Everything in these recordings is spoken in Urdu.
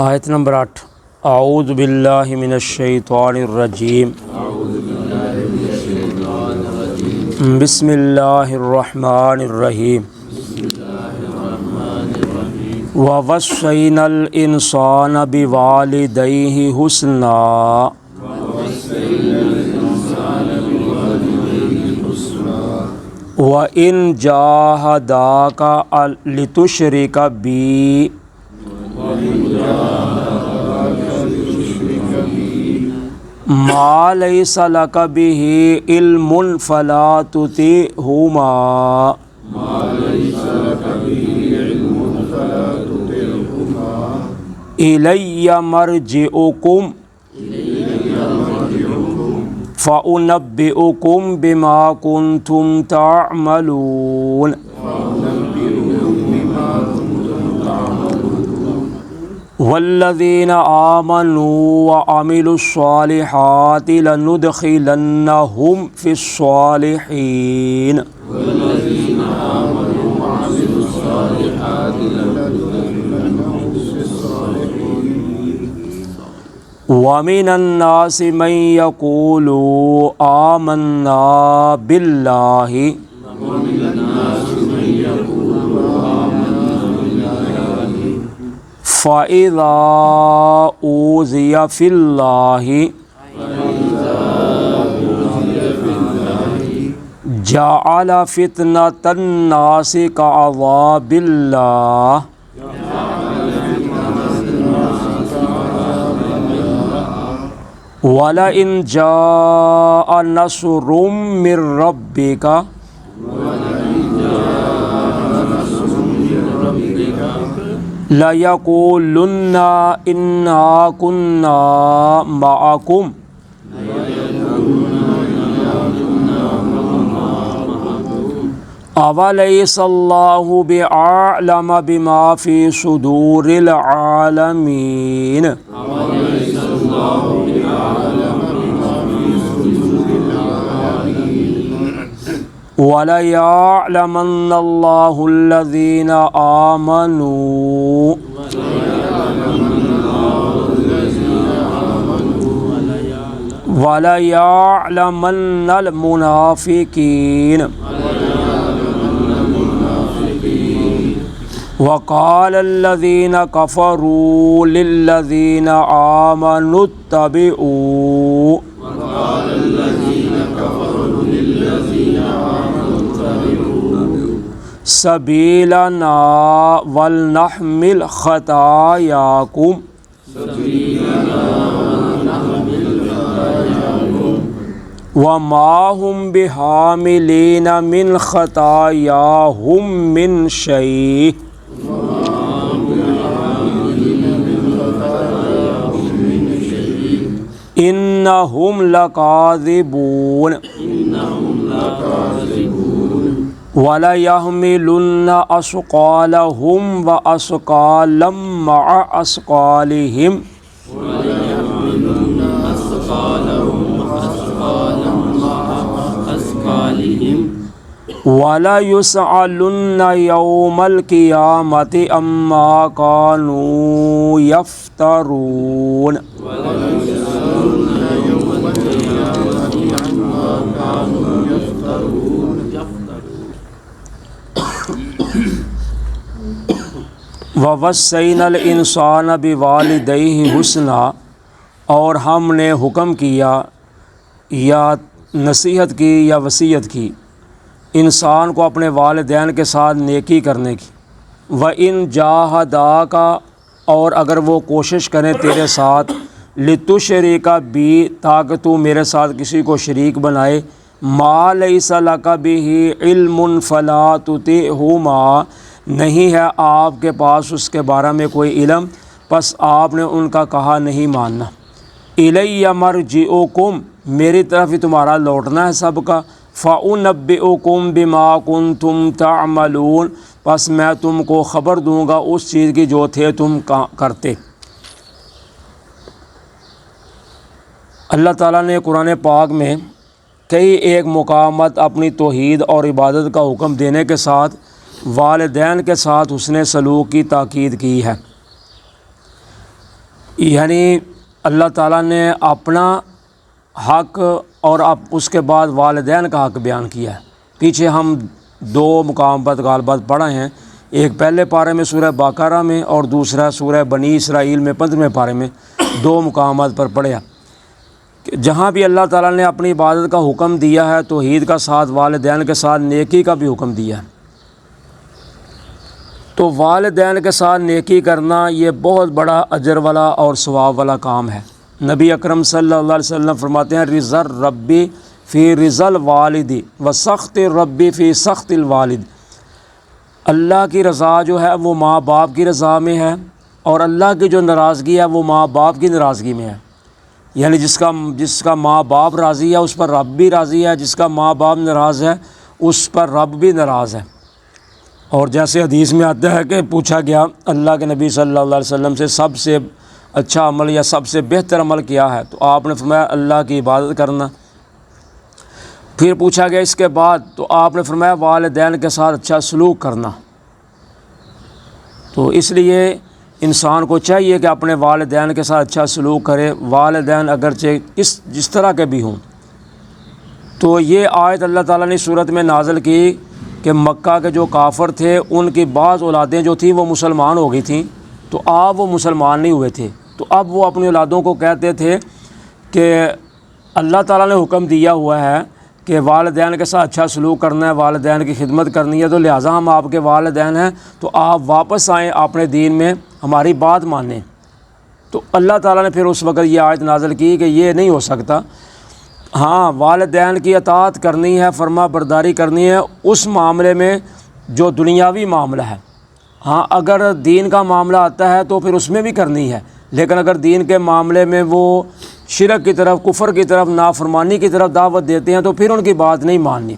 آیت نمبر 8 اعوذ باللہ من الشیطان الرجیم بسم اللہ الرحمن الرحیم وَوَصَّيْنَا الْإِنسَانَ بِوَالِدَيْهِ حُسْنًا وَإِنْ جَاهَدَاكَ لِتُشْرِكَ بِي مَا لَيْسَ لَكَ بِهِ عِلْمٌ فَلَا تُطِعْهُمَا إِلَيَّ مَرْجِعُكُمْ فَأُنَبِّئُكُم بِمَا كُنتُمْ تَعْمَلُونَ وَالَّذِينَ آمَنُوا وَعَمِلُوا الصَّالِحَاتِ لَنُدْخِلَنَّهُمْ فِي الصَّالِحِينَ وَمِنَ النَّاسِ مَن يَقُولُ آمَنَّا بِاللَّهِ فَإِذَا أُوذِيَ فِي اللَّهِ جَعَلَ فِتْنَةَ النَّاسِ كَعَذَابِ اللَّهِ وَلَئِنْ جَاءَ نَصْرٌ مِّن رَّبِّكَ لَيَقُولُنَّ إِنَّا كُنَّا مَعَكُمْ أَوَلَيْسَ اللَّهُ بِأَعْلَمَ بِمَا فِي صُدُورِ الْعَالَمِينَ وَلَيَعْلَمَنَّ اللَّهُ الَّذِينَ آمَنُوا وَلَيَعْلَمَنَّ الْمُنَافِقِينَ وَقَالَ الَّذِينَ كَفَرُوا لِلَّذِينَ آمَنُوا اتَّبِعُوا سَبِيلَنَا وَلْنَحْمِلْ خَطَايَاكُمْ وَمَا هُمْ بِحَامِلِينَ مِنْ خَطَايَاهُمْ مِنْ شَيْءٍ إِنَّهُمْ لَكَاذِبُونَ وَلَيَحْمِلُنَّ أَثْقَالَهُمْ وَأَثْقَالًا مَعَ أَثْقَالِهِمْ وَلَيُسْأَلُنَّ يَوْمَ الْقِيَامَةِ عَمَّا كَانُوا يَفْتَرُونَ وَوَصَّيْنَا الْإِنسَانَ بِوَالِدَيْهِ حُسْنًا اور ہم نے حکم کیا یا نصیحت کی یا وصیت کی انسان کو اپنے والدین کے ساتھ نیکی کرنے کی وَإِنْ جَاهَدَاكَ اور اگر وہ کوشش کریں تیرے ساتھ لِتُشْرِكَ بِي تاکہ تو میرے ساتھ کسی کو شریک بنائے مَا لَيْسَ لَكَ بِهِ عِلْمٌ فَلَا تُطِعْهُمَا نہیں ہے آپ کے پاس اس کے بارے میں کوئی علم پس آپ نے ان کا کہا نہیں ماننا إِلَيَّ مَرْجِعُكُمْ میری طرف ہی تمہارا لوٹنا ہے سب کا فَأُنَبِّئُكُم بِمَا كُنتُمْ تَعْمَلُونَ پس میں تم کو خبر دوں گا اس چیز کی جو تھے تم کرتے۔ اللہ تعالیٰ نے قرآن پاک میں کئی ایک مقامات اپنی توحید اور عبادت کا حکم دینے کے ساتھ والدین کے ساتھ حسن سلوک کی تاکید کی ہے۔ یعنی اللہ تعالیٰ نے اپنا حق اور اب اس کے بعد والدین کا حق بیان کیا ہے۔ پیچھے ہم دو مقام پر غالباً پڑھے ہیں، ایک پہلے پارے میں سورہ بقرہ میں اور دوسرا سورہ بنی اسرائیل میں 15ویں پارے میں، دو مقامات پر پڑھا کہ جہاں بھی اللہ تعالیٰ نے اپنی عبادت کا حکم دیا ہے، توحید کا ساتھ والدین کے ساتھ نیکی کا بھی حکم دیا ہے۔ تو والدین کے ساتھ نیکی کرنا یہ بہت بڑا اجر والا اور ثواب والا کام ہے۔ نبی اکرم صلی اللہ علیہ وسلم فرماتے ہیں رضا ربی فی رضا الوالد و سخط ربی فی سخط الوالد۔ اللہ کی رضا جو ہے وہ ماں باپ کی رضا میں ہے، اور اللہ کی جو ناراضگی ہے وہ ماں باپ کی ناراضگی میں ہے۔ یعنی جس کا ماں باپ راضی ہے اس پر رب بھی راضی ہے، جس کا ماں باپ ناراض ہے اس پر رب بھی ناراض ہے۔ اور جیسے حدیث میں آتا ہے کہ پوچھا گیا اللہ کے نبی صلی اللہ علیہ وسلم سے سب سے اچھا عمل یا سب سے بہتر عمل کیا ہے، تو آپ نے فرمایا اللہ کی عبادت کرنا۔ پھر پوچھا گیا اس کے بعد، تو آپ نے فرمایا والدین کے ساتھ اچھا سلوک کرنا۔ تو اس لیے انسان کو چاہیے کہ اپنے والدین کے ساتھ اچھا سلوک کرے، والدین اگرچہ جس طرح کے بھی ہوں۔ تو یہ آیت اللہ تعالیٰ نے صورت میں نازل کی کہ مکہ کے جو کافر تھے ان کی بعض اولادیں جو تھیں وہ مسلمان ہو گئی تھیں، تو آپ وہ مسلمان نہیں ہوئے تھے، تو اب وہ اپنی اولادوں کو کہتے تھے کہ اللہ تعالیٰ نے حکم دیا ہوا ہے کہ والدین کے ساتھ اچھا سلوک کرنا ہے، والدین کی خدمت کرنی ہے، تو لہٰذا ہم آپ کے والدین ہیں، تو آپ واپس آئیں اپنے دین میں، ہماری بات مانیں۔ تو اللہ تعالیٰ نے پھر اس وقت یہ آیت نازل کی کہ یہ نہیں ہو سکتا۔ ہاں والدین کی اطاعت کرنی ہے، فرما برداری کرنی ہے اس معاملے میں جو دنیاوی معاملہ ہے۔ ہاں اگر دین کا معاملہ آتا ہے تو پھر اس میں بھی کرنی ہے، لیکن اگر دین کے معاملے میں وہ شرک کی طرف، کفر کی طرف، نافرمانی کی طرف دعوت دیتے ہیں تو پھر ان کی بات نہیں ماننی۔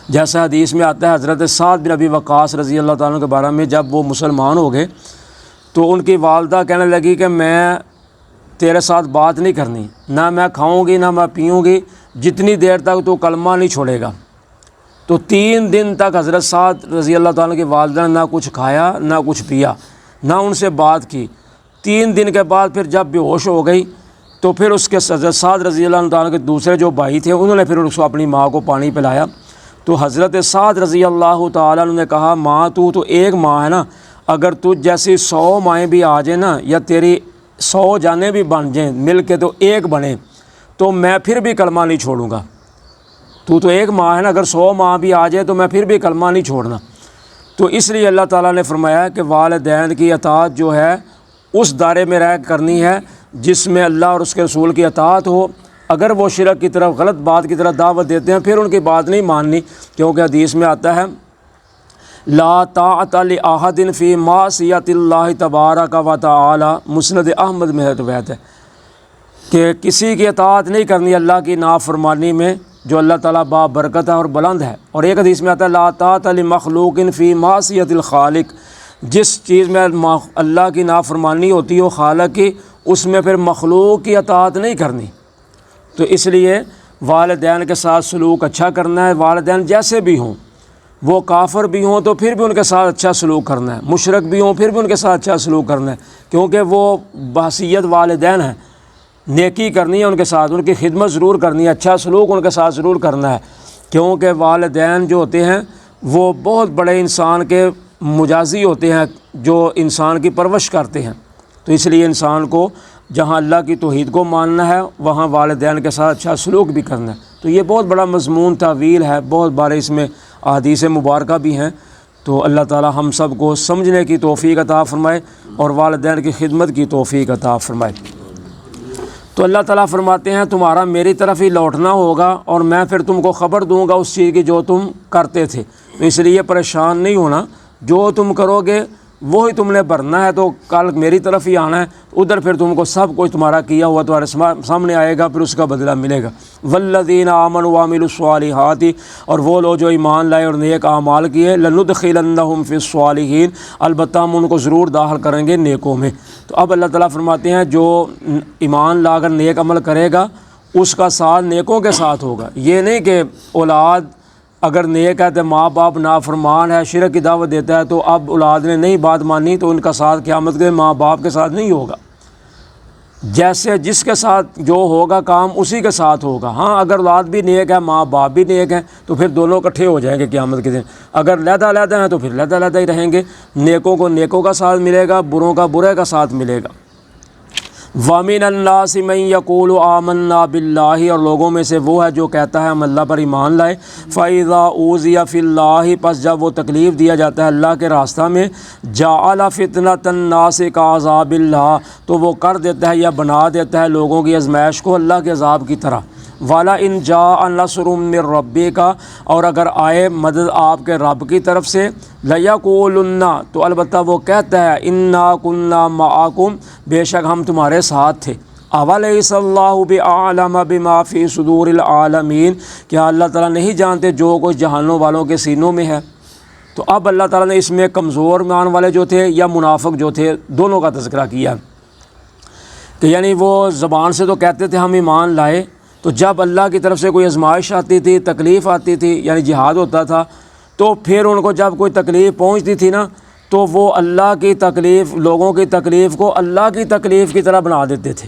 جیسا حدیث میں آتا ہے حضرت سعد بن ابی وقاص رضی اللہ تعالیٰ کے بارے میں، جب وہ مسلمان ہو گئے تو ان کی والدہ کہنے لگی کہ میں تیرے ساتھ بات نہیں کرنی، نہ میں کھاؤں گی نہ میں پیوں گی جتنی دیر تک تو کلمہ نہیں چھوڑے گا۔ تو 3 دن تک حضرت سعد رضی اللہ تعالیٰ کی والدہ نے نہ کچھ کھایا نہ کچھ پیا، نہ ان سے بات کی۔ 3 دن کے بعد پھر جب بے ہوش ہو گئی تو پھر اس کے حضرت سعد رضی اللہ تعالیٰ کے دوسرے جو بھائی تھے انہوں نے پھر اس کو اپنی ماں کو پانی پلایا۔ تو حضرت سعد رضی اللہ تعالیٰ نے کہا ماں تو ایک ماں ہے نا، اگر تجھ جیسی 100 مائیں بھی آ جائیں نا، یا تیری 100 جانیں بھی بن جائیں مل کے تو ایک بنے، تو میں پھر بھی کلمہ نہیں چھوڑوں گا۔ تو ایک ماں ہے نا، اگر 100 ماں بھی آ جائے تو میں پھر بھی کلمہ نہیں چھوڑنا۔ تو اس لیے اللہ تعالیٰ نے فرمایا کہ والدین کی اطاعت جو ہے اس دائرے میں رہ کرنی ہے جس میں اللہ اور اس کے رسول کی اطاعت ہو۔ اگر وہ شرک کی طرف، غلط بات کی طرف دعوت دیتے ہیں پھر ان کی بات نہیں ماننی، کیونکہ حدیث میں آتا ہے لا طاعت لأحد فی معصیۃ اللہ تبارک و تعالی، مسند احمد میں روایت ہے کہ کسی کی اطاعت نہیں کرنی اللہ کی نافرمانی میں جو اللہ تعالیٰ بابرکت ہے اور بلند ہے۔ اور ایک حدیث میں آتا ہے لا طاعت لمخلوق فی معصیۃ الخالق، جس چیز میں اللہ کی نافرمانی ہوتی ہو خالق کی، اس میں پھر مخلوق کی اطاعت نہیں کرنی۔ تو اس لیے والدین کے ساتھ سلوک اچھا کرنا ہے، والدین جیسے بھی ہوں، وہ کافر بھی ہوں تو پھر بھی ان کے ساتھ اچھا سلوک کرنا ہے، مشرک بھی ہوں پھر بھی ان کے ساتھ اچھا سلوک کرنا ہے، کیونکہ وہ بحیثیت والدین ہیں، نیکی کرنی ہے ان کے ساتھ، ان کی خدمت ضرور کرنی ہے، اچھا سلوک ان کے ساتھ ضرور کرنا ہے، کیونکہ والدین جو ہوتے ہیں وہ بہت بڑے انسان کے مجازی ہوتے ہیں جو انسان کی پرورش کرتے ہیں۔ تو اس لیے انسان کو جہاں اللہ کی توحید کو ماننا ہے وہاں والدین کے ساتھ اچھا سلوک بھی کرنا ہے۔ تو یہ بہت بڑا مضمون طویل ہے، بہت بارے اس میں احادیث مبارکہ بھی ہیں۔ تو اللہ تعالی ہم سب کو سمجھنے کی توفیق عطا فرمائے اور والدین کی خدمت کی توفیق عطا فرمائے۔ تو اللہ تعالیٰ فرماتے ہیں تمہارا میری طرف ہی لوٹنا ہوگا اور میں پھر تم کو خبر دوں گا اس چیز کی جو تم کرتے تھے۔ تو اس لیے پریشان نہیں ہونا، جو تم کرو گے وہی تم نے بھرنا ہے، تو کل میری طرف ہی آنا ہے، ادھر پھر تم کو سب کچھ تمہارا کیا ہوا تمہارے سامنے آئے گا، پھر اس کا بدلہ ملے گا۔ والذین آمنوا وعملوا الصالحات، اور وہ لوگ جو ایمان لائے اور نیک اعمال کیے، لندخلنہم فی الصالحین، البتہ ہم ان کو ضرور داخل کریں گے نیکوں میں۔ تو اب اللہ تعالیٰ فرماتے ہیں جو ایمان لا کر نیک عمل کرے گا اس کا ساتھ نیکوں کے ساتھ ہوگا۔ یہ نہیں کہ اولاد اگر نیک ہے تو ماں باپ نافرمان ہے، شرک کی دعوت دیتا ہے، تو اب اولاد نے نہیں بات مانی تو ان کا ساتھ قیامت کے ماں باپ کے ساتھ نہیں ہوگا۔ جیسے جس کے ساتھ جو ہوگا کام اسی کے ساتھ ہوگا۔ ہاں اگر اولاد بھی نیک ہے، ماں باپ بھی نیک ہیں، تو پھر دونوں اکٹھے ہو جائیں گے قیامت کے دن۔ اگر علیحدہ علیحدہ ہیں تو پھر علیحدہ علیحدہ ہی رہیں گے۔ نیکوں کو نیکوں کا ساتھ ملے گا، بروں کا برے کا ساتھ ملے گا۔ وَمِنَ النَّاسِ مَن يَقُولُ آمَنَّا بِاللَّهِ، اور لوگوں میں سے وہ ہے جو کہتا ہے ہم اللہ پر ایمان لائے۔ فَإِذَا أُوذِيَ فِي اللَّهِ، پس جب وہ تکلیف دیا جاتا ہے اللہ کے راستہ میں، جَعَلَ فِتْنَةَ النَّاسِ كَعَذَابِ اللَّهِ، تو وہ کر دیتا ہے یا بنا دیتا ہے لوگوں کی آزمائش کو اللہ کے عذاب کی طرح۔ وَلَئِن جَاءَ نَصْرٌ مِّن رَّبِّكَ، اور اگر آئے مدد آپ کے رب کی طرف سے، لَيَقُولُنَّ، تو البتہ وہ کہتا ہے، اِنَّا كُنَّا مَعَكُمْ، بے شک ہم تمہارے ساتھ تھے۔ أَوَلَيْسَ اللَّهُ بِأَعْلَمَ بِمَا فِي صُدُورِ الْعَالَمِينَ، کیا اللہ تعالیٰ نہیں جانتے جو کچھ جہانوں والوں کے سینوں میں ہے؟ تو اب اللہ تعالیٰ نے اس میں کمزور ایمان والے جو تھے یا منافق جو تھے دونوں کا تذکرہ کیا، کہ یعنی وہ زبان سے تو کہتے تھے ہم ایمان لائے، تو جب اللہ کی طرف سے کوئی آزمائش آتی تھی، تکلیف آتی تھی، یعنی جہاد ہوتا تھا، تو پھر ان کو جب کوئی تکلیف پہنچتی تھی نا، تو وہ اللہ کی تکلیف، لوگوں کی تکلیف کو اللہ کی تکلیف کی طرح بنا دیتے تھے۔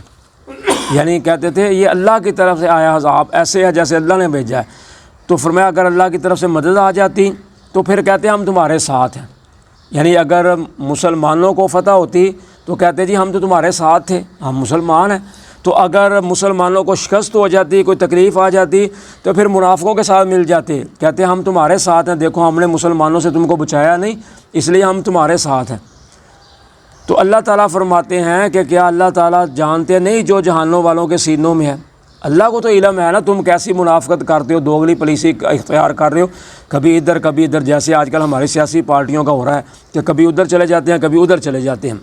یعنی کہتے تھے یہ اللہ کی طرف سے آیا عذاب، ایسے ہے جیسے اللہ نے بھیجا ہے۔ تو فرمایا اگر اللہ کی طرف سے مدد آ جاتی تو پھر کہتے ہم تمہارے ساتھ ہیں۔ یعنی اگر مسلمانوں کو فتح ہوتی تو کہتے جی ہم تو تمہارے ساتھ تھے، ہم مسلمان ہیں۔ تو اگر مسلمانوں کو شکست ہو جاتی، کوئی تکلیف آ جاتی، تو پھر منافقوں کے ساتھ مل جاتے، کہتے ہم تمہارے ساتھ ہیں، دیکھو ہم نے مسلمانوں سے تم کو بچایا نہیں، اس لیے ہم تمہارے ساتھ ہیں۔ تو اللہ تعالیٰ فرماتے ہیں کہ کیا اللہ تعالیٰ جانتے نہیں جو جہانوں والوں کے سینوں میں ہے؟ اللہ کو تو علم ہے نا، تم کیسی منافقت کرتے ہو، دوغلی پالیسی اختیار کر رہے ہو، کبھی ادھر کبھی ادھر، جیسے آج کل ہماری سیاسی پارٹیوں کا ہو رہا ہے کہ کبھی ادھر چلے جاتے ہیں کبھی ادھر چلے جاتے ہیں۔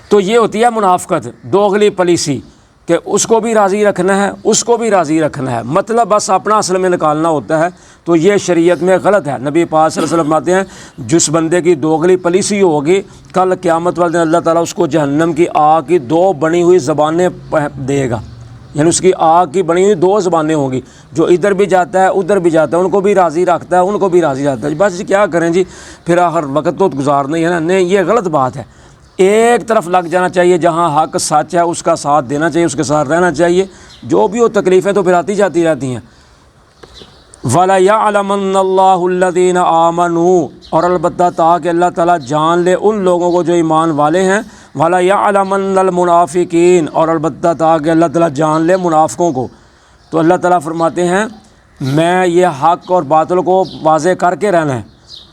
تو یہ ہوتی ہے منافقت، دوغلی پالیسی، کہ اس کو بھی راضی رکھنا ہے، اس کو بھی راضی رکھنا ہے، مطلب بس اپنا اصل میں نکالنا ہوتا ہے۔ تو یہ شریعت میں غلط ہے۔ نبی پاک صلی اللہ علیہ وسلم فرماتے ہیں جس بندے کی دوغلی پالیسی ہوگی، کل قیامت والے دن اللہ تعالیٰ اس کو جہنم کی آگ کی دو بنی ہوئی زبانیں دے گا، یعنی اس کی آگ کی بنی ہوئی دو زبانیں ہوں گی، جو ادھر بھی جاتا ہے ادھر بھی جاتا ہے، ان کو بھی راضی رکھتا ہے ان کو بھی راضی رکھتا ہے۔ بس کیا کریں جی، پھر آخر وقت تو گزارنا ہی ہے نا۔ نہیں، یہ غلط بات ہے۔ ایک طرف لگ جانا چاہیے، جہاں حق سچ ہے اس کا ساتھ دینا چاہیے، اس کے ساتھ رہنا چاہیے، جو بھی وہ تکلیفیں تو پھر آتی جاتی رہتی ہیں۔ وَلَيَعْلَمَنَّ اللَّهُ الَّذِينَ آمَنُوا، اور البتہ تاکہ اللہ تعالیٰ جان لے ان لوگوں کو جو ایمان والے ہیں، وَلَيَعْلَمَنَّ الْمُنَافِقِينَ، اور البتہ تاکہ اللہ تعالیٰ جان لے منافقوں کو۔ تو اللہ تعالیٰ فرماتے ہیں میں یہ حق اور باطل کو واضح کر کے رہنا ہے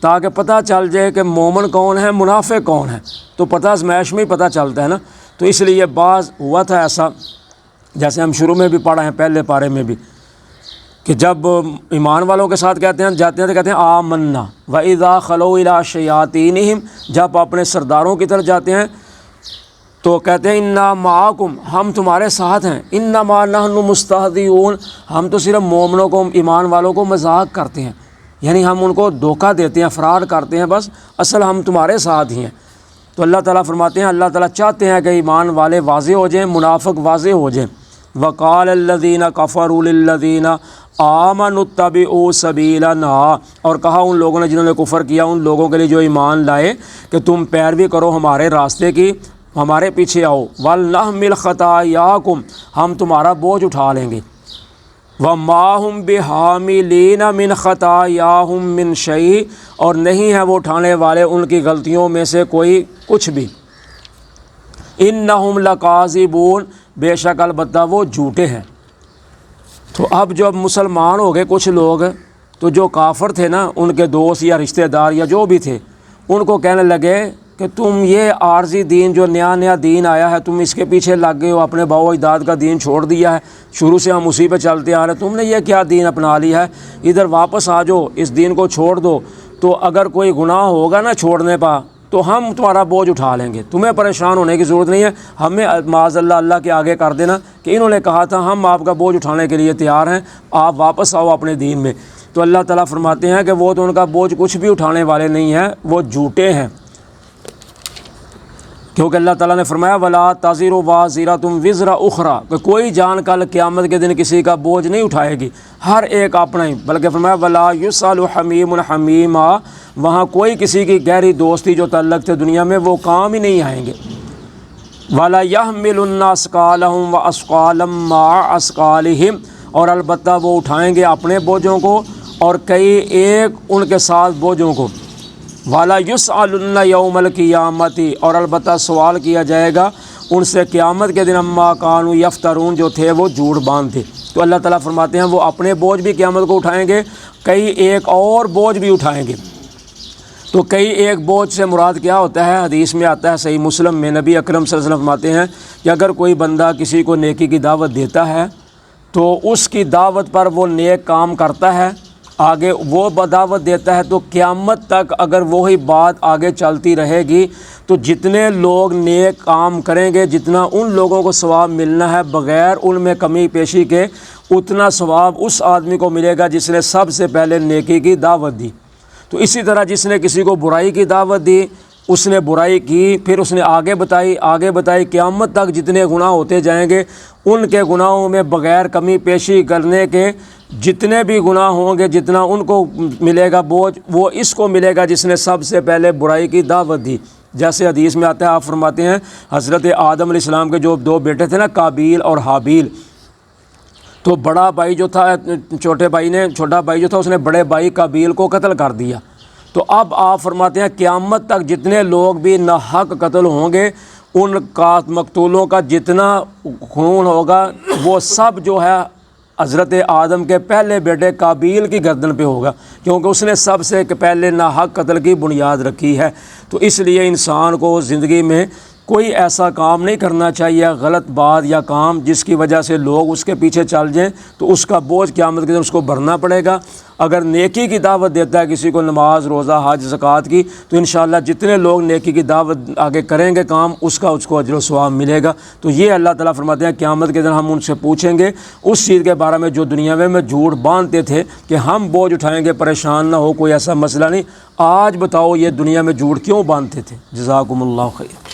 تاکہ پتہ چل جائے کہ مومن کون ہے، منافق کون ہے، تو پتہ آزمائش میں ہی پتہ چلتا ہے نا۔ تو اس لیے بعض ہوا تھا ایسا، جیسے ہم شروع میں بھی پڑھا ہے پہلے پارے میں بھی، کہ جب ایمان والوں کے ساتھ کہتے ہیں جاتے ہیں تو کہتے ہیں آمنا، وَإِذَا خَلَوْا إِلَىٰ شَيَاطِینِهِمْ، جب اپنے سرداروں کی طرف جاتے ہیں تو کہتے ہیں اِنَّا مَعَكُمْ، ہم تمہارے ساتھ ہیں، اِنَّمَا نَحْنُ مُسْتَهْزِئُونَ، ہم تو صرف مومنوں کو، ایمان والوں کو مذاق کرتے ہیں، یعنی ہم ان کو دھوکہ دیتے ہیں، فراڈ کرتے ہیں، بس اصل ہم تمہارے ساتھ ہی ہیں۔ تو اللہ تعالیٰ فرماتے ہیں اللہ تعالیٰ چاہتے ہیں کہ ایمان والے واضح ہو جائیں، منافق واضح ہو جائیں۔ وَقَالَ الَّذِينَ كَفَرُوا لِلَّذِينَ آمَنُوا اتَّبِعُوا سَبِيلَنَا، اور کہا ان لوگوں نے جنہوں نے کفر کیا ان لوگوں کے لیے جو ایمان لائے کہ تم پیروی کرو ہمارے راستے کی، ہمارے پیچھے آؤ، وَلْنَحْمِلْ خَطَايَاكُمْ، ہم تمہارا بوجھ اٹھا لیں گے، وَمَا هُمْ بِحَامِلِينَ مِنْ خَطَايَاهُمْ مِنْ شَيْءٍ، اور نہیں ہے وہ اٹھانے والے ان کی غلطیوں میں سے کوئی کچھ بھی، إِنَّهُمْ لَكَاذِبُونَ، بے شک البتہ وہ جھوٹے ہیں۔ تو اب جب مسلمان ہو گئے کچھ لوگ، تو جو کافر تھے نا ان کے دوست یا رشتہ دار یا جو بھی تھے، ان کو کہنے لگے کہ تم یہ عارضی دین جو نیا دین آیا ہے تم اس کے پیچھے لگ گئے ہو، اپنے باؤ اجداد کا دین چھوڑ دیا ہے، شروع سے ہم اسی پہ چلتے آ رہے ہیں، تم نے یہ کیا دین اپنا لیا ہے، ادھر واپس آ جاؤ، اس دین کو چھوڑ دو، تو اگر کوئی گناہ ہوگا نا چھوڑنے پا تو ہم تمہارا بوجھ اٹھا لیں گے، تمہیں پریشان ہونے کی ضرورت نہیں ہے، ہمیں معاذ اللہ کے آگے کر دینا کہ انہوں نے کہا تھا ہم آپ کا بوجھ اٹھانے کے لیے تیار ہیں، آپ واپس آؤ اپنے دین میں۔ تو اللہ تعالیٰ فرماتے ہیں کہ وہ تو ان کا بوجھ کچھ بھی اٹھانے والے نہیں ہیں، وہ جھوٹے ہیں، کیونکہ اللہ تعالیٰ نے فرمایا وَلَا تَزِرُ وَازِرَةٌ وِزْرَ أُخْرَىٰ، کہ کوئی جان کل قیامت کے دن کسی کا بوجھ نہیں اٹھائے گی، ہر ایک اپنا ہی، بلکہ فرمایا وَلَا يُسْأَلُ حَمِيمٌ حَمِيمًا، وہاں کوئی کسی کی گہری دوستی جو تعلق تھے دنیا میں وہ کام ہی نہیں آئیں گے۔ وَلَا يَحْمِلُنَّ أَثْقَالَهُمْ وَأَثْقَالًا مَّعَ أَثْقَالِهِمْ، اور البتہ وہ اٹھائیں گے اپنے بوجھوں کو اور کئی ایک ان کے ساتھ بوجھوں کو۔ وَلَا يُسْأَلُنَّ يَوْمَ الْقِيَامَةِ، اور البتہ سوال کیا جائے گا ان سے قیامت کے دن عَمَّا كَانُوا يَفْتَرُونَ، جو تھے وہ جھوٹ باندھتے۔ تو اللہ تعالیٰ فرماتے ہیں وہ اپنے بوجھ بھی قیامت کو اٹھائیں گے، کئی ایک اور بوجھ بھی اٹھائیں گے۔ تو کئی ایک بوجھ سے مراد کیا ہوتا ہے؟ حدیث میں آتا ہے صحیح مسلم میں، نبی اکرم صلی اللہ علیہ وسلم فرماتے ہیں کہ اگر کوئی بندہ کسی کو نیکی کی دعوت دیتا ہے تو اس کی دعوت پر وہ نیک کام کرتا ہے، آگے وہ دعوت دیتا ہے، تو قیامت تک اگر وہی بات آگے چلتی رہے گی تو جتنے لوگ نیک کام کریں گے، جتنا ان لوگوں کو ثواب ملنا ہے بغیر ان میں کمی پیشی کے، اتنا ثواب اس آدمی کو ملے گا جس نے سب سے پہلے نیکی کی دعوت دی۔ تو اسی طرح جس نے کسی کو برائی کی دعوت دی، اس نے برائی کی، پھر اس نے آگے بتائی، قیامت تک جتنے گناہ ہوتے جائیں گے ان کے گناہوں میں بغیر کمی پیشی کرنے کے جتنے بھی گناہ ہوں گے، جتنا ان کو ملے گا بوجھ، وہ اس کو ملے گا جس نے سب سے پہلے برائی کی دعوت دی۔ جیسے حدیث میں آتا ہے، آپ فرماتے ہیں حضرت آدم علیہ السلام کے جو دو بیٹے تھے نا، قابیل اور حابیل، تو بڑا بھائی جو تھا، چھوٹا بھائی جو تھا اس نے بڑے بھائی قابیل کو قتل کر دیا۔ تو اب آپ فرماتے ہیں قیامت تک جتنے لوگ بھی ناحق قتل ہوں گے، ان کا مقتولوں کا جتنا خون ہوگا وہ سب جو ہے حضرت آدم کے پہلے بیٹے قابیل کی گردن پہ ہوگا، کیونکہ اس نے سب سے پہلے ناحق قتل کی بنیاد رکھی ہے۔ تو اس لیے انسان کو زندگی میں کوئی ایسا کام نہیں کرنا چاہیے، غلط بات یا کام جس کی وجہ سے لوگ اس کے پیچھے چل جائیں، تو اس کا بوجھ قیامت کے دن اس کو بھرنا پڑے گا۔ اگر نیکی کی دعوت دیتا ہے کسی کو، نماز، روزہ، حج، زکوٰۃ کی، تو انشاءاللہ جتنے لوگ نیکی کی دعوت آگے کریں گے کام، اس کو اجر و ثواب ملے گا۔ تو یہ اللہ تعالیٰ فرماتے ہیں قیامت کے دن ہم ان سے پوچھیں گے اس چیز کے بارے میں جو دنیا میں جھوٹ باندھتے تھے کہ ہم بوجھ اٹھائیں گے، پریشان نہ ہو، کوئی ایسا مسئلہ نہیں۔ آج بتاؤ یہ دنیا میں جھوٹ کیوں باندھتے تھے؟ جزاکم اللہ خیر۔